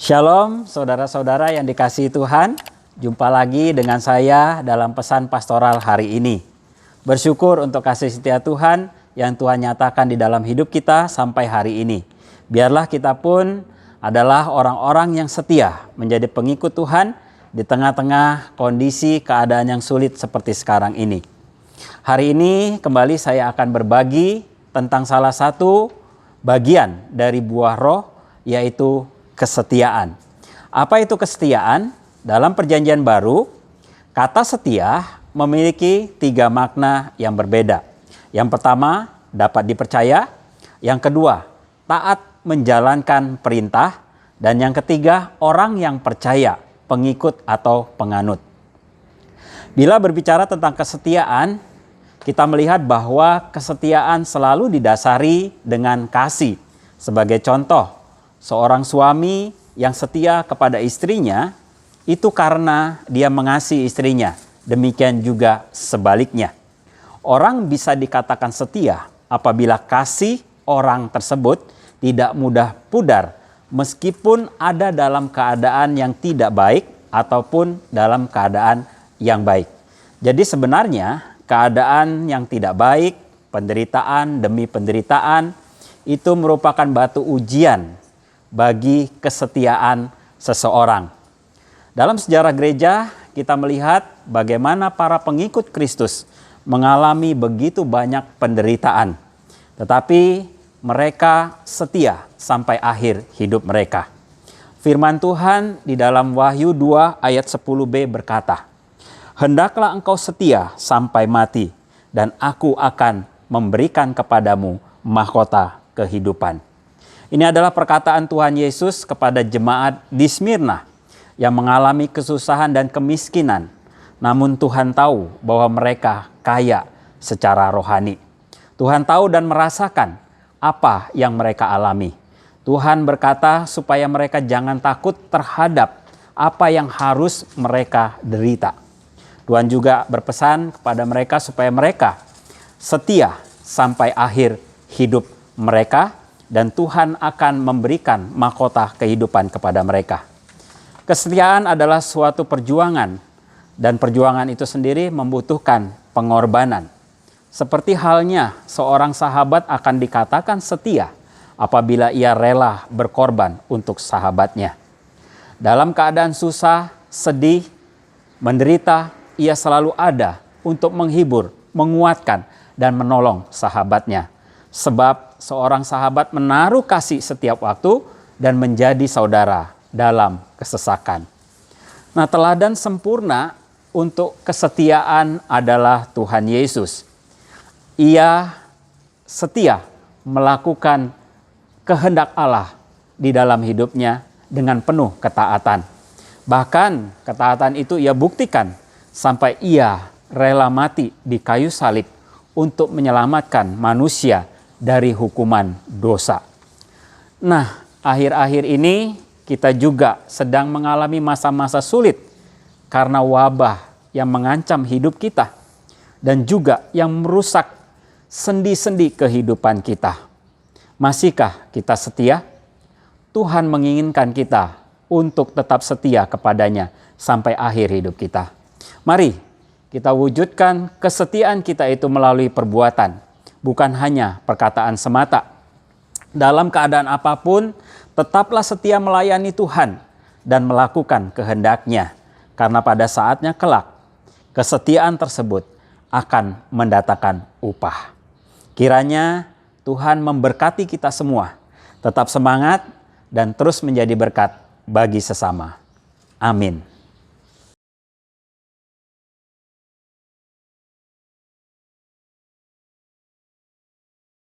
Shalom saudara-saudara yang dikasihi Tuhan. Jumpa lagi dengan saya dalam pesan pastoral hari ini. Bersyukur untuk kasih setia Tuhan yang Tuhan nyatakan di dalam hidup kita sampai hari ini. Biarlah kita pun adalah orang-orang yang setia menjadi pengikut Tuhan di tengah-tengah kondisi keadaan yang sulit seperti sekarang ini. Hari ini kembali saya akan berbagi tentang salah satu bagian dari buah roh, yaitu kesetiaan. Apa itu kesetiaan? Dalam Perjanjian Baru, kata setia memiliki 3 makna yang berbeda. Yang pertama, dapat dipercaya. Yang kedua, taat menjalankan perintah. Dan yang ketiga, orang yang percaya, pengikut atau penganut. Bila berbicara tentang kesetiaan, kita melihat bahwa kesetiaan selalu didasari dengan kasih. Sebagai contoh, seorang suami yang setia kepada istrinya itu karena dia mengasihi istrinya. Demikian juga sebaliknya. Orang bisa dikatakan setia apabila kasih orang tersebut tidak mudah pudar meskipun ada dalam keadaan yang tidak baik ataupun dalam keadaan yang baik. Jadi sebenarnya keadaan yang tidak baik, penderitaan demi penderitaan, itu merupakan batu ujian bagi kesetiaan seseorang. Dalam sejarah gereja, kita melihat bagaimana para pengikut Kristus mengalami begitu banyak penderitaan. Tetapi mereka setia sampai akhir hidup mereka. Firman Tuhan di dalam Wahyu 2 ayat 10b berkata, "Hendaklah engkau setia sampai mati, dan aku akan memberikan kepadamu mahkota kehidupan." Ini adalah perkataan Tuhan Yesus kepada jemaat di Smyrna yang mengalami kesusahan dan kemiskinan. Namun Tuhan tahu bahwa mereka kaya secara rohani. Tuhan tahu dan merasakan apa yang mereka alami. Tuhan berkata supaya mereka jangan takut terhadap apa yang harus mereka derita. Tuhan juga berpesan kepada mereka supaya mereka setia sampai akhir hidup mereka, dan Tuhan akan memberikan mahkota kehidupan kepada mereka. Kesetiaan adalah suatu perjuangan, dan perjuangan itu sendiri membutuhkan pengorbanan. Seperti halnya seorang sahabat akan dikatakan setia apabila ia rela berkorban untuk sahabatnya. Dalam keadaan susah, sedih, menderita, ia selalu ada untuk menghibur, menguatkan, dan menolong sahabatnya. Sebab seorang sahabat menaruh kasih setiap waktu dan menjadi saudara dalam kesesakan. Nah, teladan sempurna untuk kesetiaan adalah Tuhan Yesus. Ia setia melakukan kehendak Allah di dalam hidupnya dengan penuh ketaatan. Bahkan ketaatan itu ia buktikan sampai ia rela mati di kayu salib untuk menyelamatkan manusia dari hukuman dosa. Nah, akhir-akhir ini kita juga sedang mengalami masa-masa sulit karena wabah yang mengancam hidup kita dan juga yang merusak sendi-sendi kehidupan kita. Masihkah kita setia? Tuhan menginginkan kita untuk tetap setia kepadanya sampai akhir hidup kita. Mari kita wujudkan kesetiaan kita itu melalui perbuatan, bukan hanya perkataan semata. Dalam keadaan apapun, tetaplah setia melayani Tuhan dan melakukan kehendak-Nya. Karena pada saatnya kelak, kesetiaan tersebut akan mendatangkan upah. Kiranya Tuhan memberkati kita semua. Tetap semangat dan terus menjadi berkat bagi sesama. Amin.